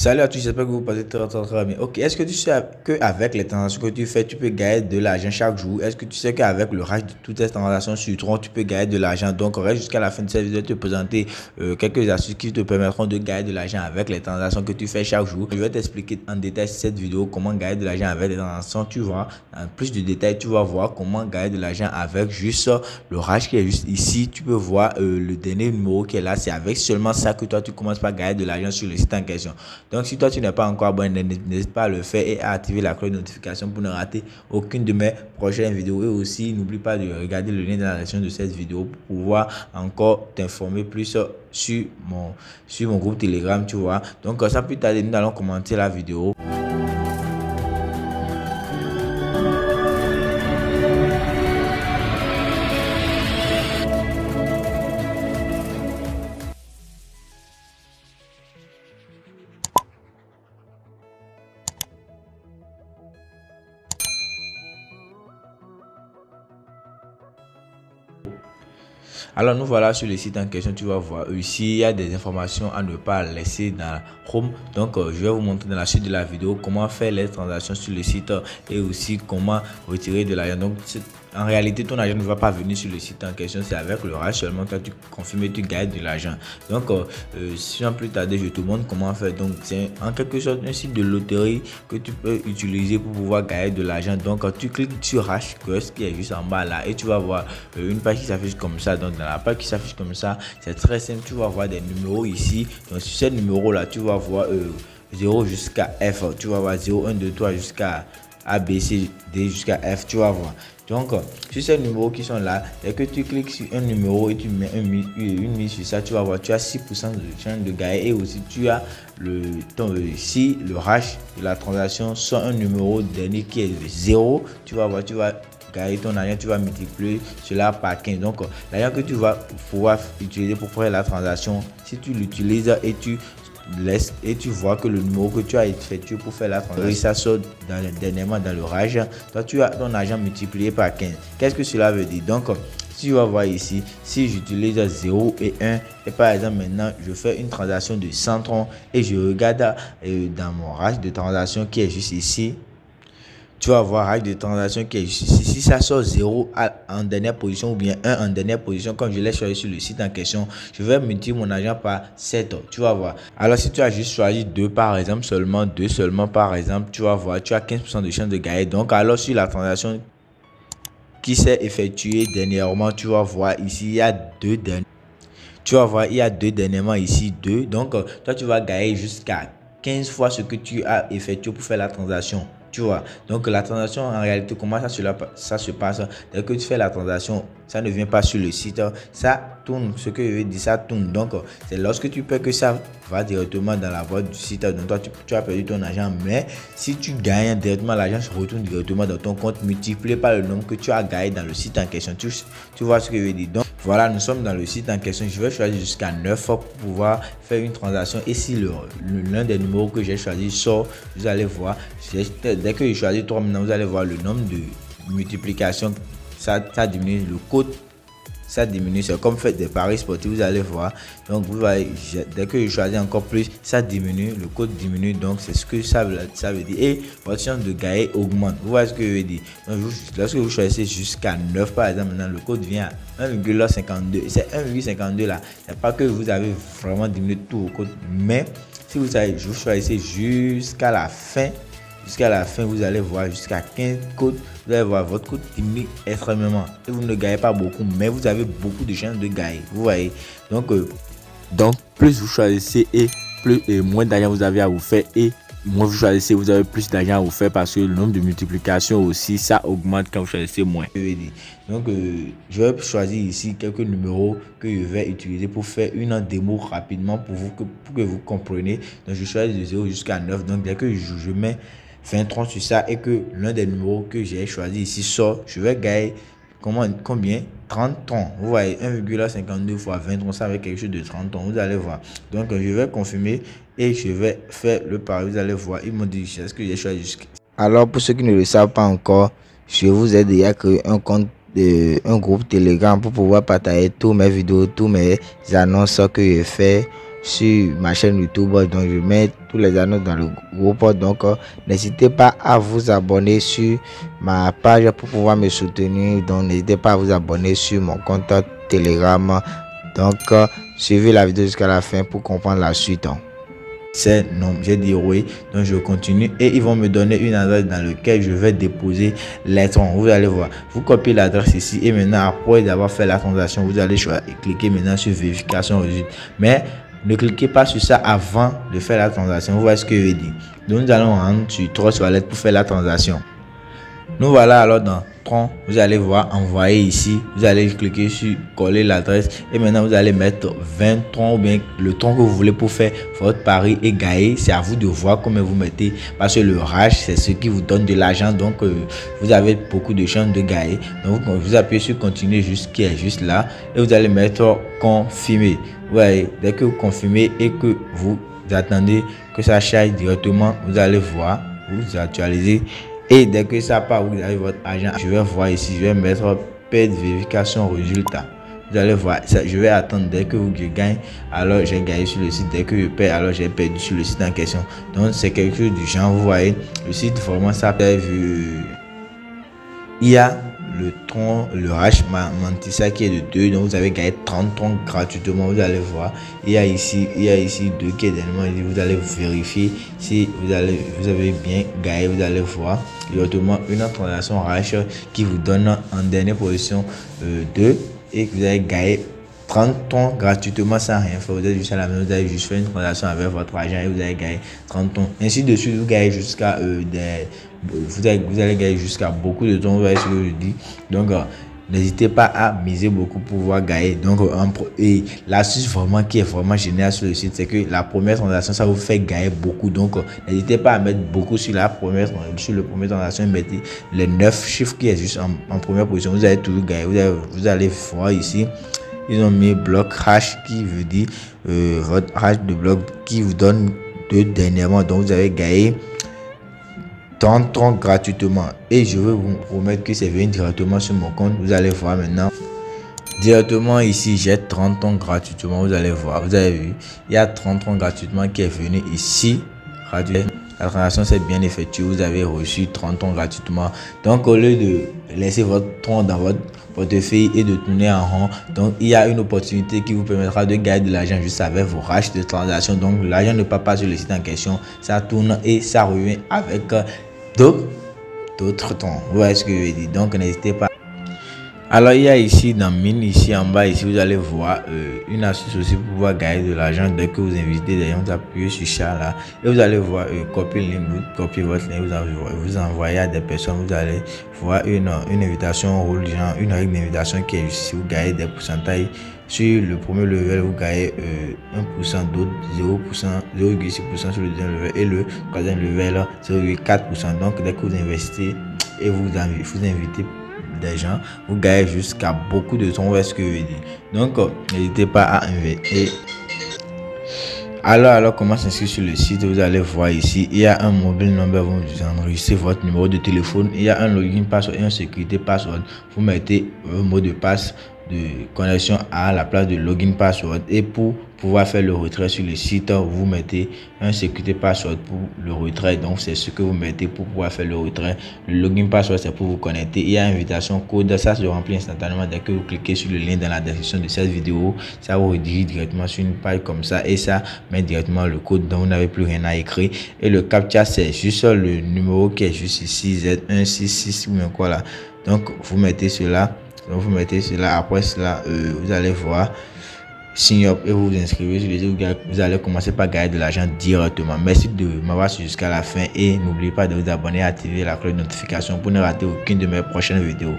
Salut à tous, j'espère que vous passez très bien. Ok, est-ce que tu sais qu'avec les transactions que tu fais, tu peux gagner de l'argent chaque jour? Est-ce que tu sais qu'avec le reste de toutes tes transactions sur Tron, tu peux gagner de l'argent? Donc, reste jusqu'à la fin de cette vidéo, je vais te présenter quelques astuces qui te permettront de gagner de l'argent avec les transactions que tu fais chaque jour. Je vais t'expliquer en détail cette vidéo comment gagner de l'argent avec les transactions. Tu vois, en plus de détails, tu vas voir comment gagner de l'argent avec juste le rage qui est juste ici. Tu peux voir le dernier numéro qui est là. C'est avec seulement ça que toi, tu commences par gagner de l'argent sur le site en question. Donc, si toi, tu n'es pas encore abonné, n'hésite pas à le faire et à activer la cloche de notification pour ne rater aucune de mes prochaines vidéos. Et aussi, n'oublie pas de regarder le lien dans la description de cette vidéo pour pouvoir encore t'informer plus sur mon groupe Telegram, tu vois. Donc, sans plus tarder, nous allons commenter la vidéo. Alors nous voilà sur le site en question. Tu vas voir ici il y a des informations à ne pas laisser dans Chrome. Donc je vais vous montrer dans la suite de la vidéo comment faire les transactions sur le site et aussi comment retirer de l'argent. Donc en réalité ton argent ne va pas venir sur le site en question, c'est avec le rage seulement que tu confirmes et tu gagnes de l'argent. Donc sans plus tarder, je te montre comment faire. Donc c'est en quelque sorte un site de loterie que tu peux utiliser pour pouvoir gagner de l'argent. Donc tu cliques sur HQuest qui est juste en bas là et tu vas voir une page qui s'affiche comme ça. Donc dans la page qui s'affiche comme ça, c'est très simple. Tu vas voir des numéros ici. Donc sur ces numéros là, tu vas voir 0 jusqu'à F. Tu vas voir 0, 1, 2, 3 jusqu'à A, B, C, D jusqu'à F. Tu vas voir. Donc, sur ces numéros qui sont là, et que tu cliques sur un numéro et tu mets une mise sur ça, tu vas voir, tu as 6% de chance de gagner. Et aussi, tu as si le hash de la transaction soit un numéro dernier qui est 0, tu vas voir, tu vas gagner ton argent, tu vas multiplier cela par 15. Donc, l'argent que tu vas pouvoir utiliser pour faire la transaction, si tu l'utilises et tu laisse et tu vois que le numéro que tu as effectué pour faire la transaction, ça sort dernièrement dans le rage, toi tu as ton argent multiplié par 15. Qu'est-ce que cela veut dire? Donc tu vas voir ici, si j'utilise 0 et 1 et par exemple maintenant je fais une transaction de 100 troncs et je regarde dans mon rage de transaction qui est juste ici, tu vas voir règle de transaction qui est ici. Si ça sort 0 en dernière position ou bien 1 en dernière position, comme je l'ai choisi sur le site en question, je vais multiplier mon argent par 7. Tu vas voir. Alors, si tu as juste choisi 2 par exemple, seulement 2 seulement par exemple, tu vas voir, tu as 15% de chance de gagner. Donc, alors sur la transaction qui s'est effectuée dernièrement, tu vas voir ici, il y a 2 derniers. Tu vas voir, il y a 2 dernièrement ici, 2. Donc, toi, tu vas gagner jusqu'à 15 fois ce que tu as effectué pour faire la transaction. Tu vois, donc la transaction en réalité, comment ça se passe? Dès que tu fais la transaction, ça ne vient pas sur le site, ça tourne, ce que je veux dire, ça tourne. Donc c'est lorsque tu paies que ça va directement dans la boîte du site. Donc toi tu as perdu ton argent, mais si tu gagnes directement, l'argent se retourne directement dans ton compte multiplié par le nombre que tu as gagné dans le site en question. Tu vois ce que je veux dire? Donc voilà, nous sommes dans le site en question. Je vais choisir jusqu'à 9 pour pouvoir faire une transaction. Et si l'un des numéros que j'ai choisi sort, vous allez voir, dès que je choisis 3 maintenant, vous allez voir le nombre de multiplication, ça diminue, le code ça diminue. C'est comme fait des paris sportifs, vous allez voir. Donc vous voyez, dès que je choisis encore plus, ça diminue, le code diminue. Donc c'est ce que ça veut dire. Et votre chance de gagner augmente. Vous voyez ce que je veux dire? Donc lorsque vous choisissez jusqu'à 9 par exemple, maintenant le code vient à 1,52. C'est 1,52 là. C'est pas que vous avez vraiment diminué tout au code, mais si vous choisissez jusqu'à la fin, vous allez voir jusqu'à 15 codes. Vous allez voir votre code diminue extrêmement. Et vous ne gagnez pas beaucoup, mais vous avez beaucoup de chances de gagner. Vous voyez. Donc plus vous choisissez et moins d'argent vous avez à vous faire. Et moins vous choisissez, vous avez plus d'argent à vous faire parce que le nombre de multiplications aussi, ça augmente quand vous choisissez moins. Donc je vais choisir ici quelques numéros que je vais utiliser pour faire une démo rapidement pour que vous compreniez. Donc je choisis de 0 jusqu'à 9. Donc dès que je mets 23 sur ça et que l'un des numéros que j'ai choisi ici sort, je vais gagner combien? 30 tons. Vous voyez, 1,52 fois 23, ça avec quelque chose de 30 tons. Vous allez voir. Donc je vais confirmer et je vais faire le pari. Vous allez voir, ils m'ont dit ce que j'ai choisi jusqu'à. Alors pour ceux qui ne le savent pas encore, je vous ai déjà créé un compte un groupe Telegram pour pouvoir partager tous mes vidéos, tous mes annonces que je fais sur ma chaîne YouTube. Donc je mets tous les annonces dans le groupe. Donc n'hésitez pas à vous abonner sur ma page pour pouvoir me soutenir. Donc n'hésitez pas à vous abonner sur mon compte Telegram. Donc suivez la vidéo jusqu'à la fin pour comprendre la suite. C'est non, j'ai dit oui, donc je continue et ils vont me donner une adresse dans laquelle je vais déposer les troncs. Vous allez voir, vous copiez l'adresse ici et maintenant après avoir fait la transaction, vous allez cliquer maintenant sur vérification résultat. Mais ne cliquez pas sur ça avant de faire la transaction. Vous voyez ce que je veux dire. Donc nous allons rendre sur Trust Wallet pour faire la transaction. Nous voilà alors dans Tron, vous allez voir envoyer ici, vous allez cliquer sur coller l'adresse et maintenant vous allez mettre 20 troncs ou bien le tronc que vous voulez pour faire votre pari et gagner. C'est à vous de voir comment vous mettez parce que le hash c'est ce qui vous donne de l'argent, donc vous avez beaucoup de chances de gagner. Donc vous appuyez sur continuer qui est juste là et vous allez mettre confirmer. Vous voyez, dès que vous confirmez et que vous attendez que ça charge directement, vous allez voir, vous actualisez. Et dès que ça part, vous avez votre argent. Je vais voir ici, je vais mettre paie de vérification résultat. Vous allez voir, ça, je vais attendre dès que je gagne, alors j'ai gagné sur le site. Dès que je perds, alors j'ai perdu sur le site en question. Donc c'est quelque chose du genre, vous voyez, le site vraiment ça peut vu. Il y a le tronc, le hash Mantissa qui est de 2, donc vous avez gagné 30 troncs gratuitement. Vous allez voir, il y a ici 2 qui est d'éléments. Vous allez vérifier si vous avez bien gagné. Vous allez voir directement une autre transaction hash qui vous donne en dernière position 2 et que vous avez gagné 30 tons gratuitement sans rien faire. Vous êtes juste à la maison, vous avez juste fait une transaction avec votre argent et vous avez gagné 30 tons. Ainsi de suite, vous gagnez jusqu'à vous allez gagner jusqu'à beaucoup de tons. Vous voyez ce que je dis. Donc n'hésitez pas à miser beaucoup pour pouvoir gagner. Donc et l'astuce vraiment qui est vraiment géniale sur le site, c'est que la première transaction ça vous fait gagner beaucoup. Donc n'hésitez pas à mettre beaucoup sur le premier transaction. Mettez les 9 chiffres qui est juste en première position. Vous allez toujours gagner. Vous allez voir ici. Ils ont mis bloc hash qui veut dire votre hash de bloc qui vous donne dernièrement. Donc vous avez gagné 30 troncs gratuitement. Et je veux vous promettre que c'est venu directement sur mon compte. Vous allez voir maintenant. Directement ici, j'ai 30 troncs gratuitement. Vous allez voir. Vous avez vu. Il y a 30 troncs gratuitement qui est venu ici. La transaction s'est bien effectuée. Vous avez reçu 30 troncs gratuitement. Donc au lieu de laisser votre tronc dans votre portefeuille et de tourner en rond, donc il y a une opportunité qui vous permettra de gagner de l'argent juste avec vos rachats de transactions. Donc l'argent ne part pas sur le site en question, ça tourne et ça revient avec d'autres troncs. Vous voyez ce que je veux dire. Donc n'hésitez pas. Alors il y a ici dans mine, ici en bas, ici vous allez voir une astuce aussi pour pouvoir gagner de l'argent. Dès que vous invitez des gens, vous appuyez sur ça là et vous allez voir copier le lien, vous copiez votre lien, vous envoyez à des personnes. Vous allez voir une invitation rôle, genre une règle d'invitation qui est ici. Vous gagnez des pourcentages. Sur le premier level, vous gagnez 1%, d'autres 0%, 0,6% sur le deuxième level et le troisième level 0,4%. Donc dès que vous investissez et vous invitez des gens, vous gagnez jusqu'à beaucoup de temps. Est-ce que je veux dire. Donc n'hésitez pas à inviter. Alors comment s'inscrire sur le site? Vous allez voir ici, il y a un mobile number, vous enregistrez votre numéro de téléphone, il y a un login password et un sécurité password. Vous mettez un mot de passe de connexion à la place de login password et pour pouvoir faire le retrait sur le site, vous mettez un sécurité password pour le retrait. Donc c'est ce que vous mettez pour pouvoir faire le retrait. Le login password c'est pour vous connecter. Il y a invitation code, ça se remplit instantanément dès que vous cliquez sur le lien dans la description de cette vidéo. Ça vous redirige directement sur une page comme ça et ça met directement le code, donc vous n'avez plus rien à écrire. Et le captcha c'est juste le numéro qui est juste ici, Z166 ou bien quoi là. Donc vous mettez cela. Donc vous mettez cela, après cela vous allez voir sign up et vous vous inscrivez sur les autres. Vous allez commencer par gagner de l'argent directement. Merci de m'avoir suivi jusqu'à la fin et n'oubliez pas de vous abonner et activer la cloche de notification pour ne rater aucune de mes prochaines vidéos.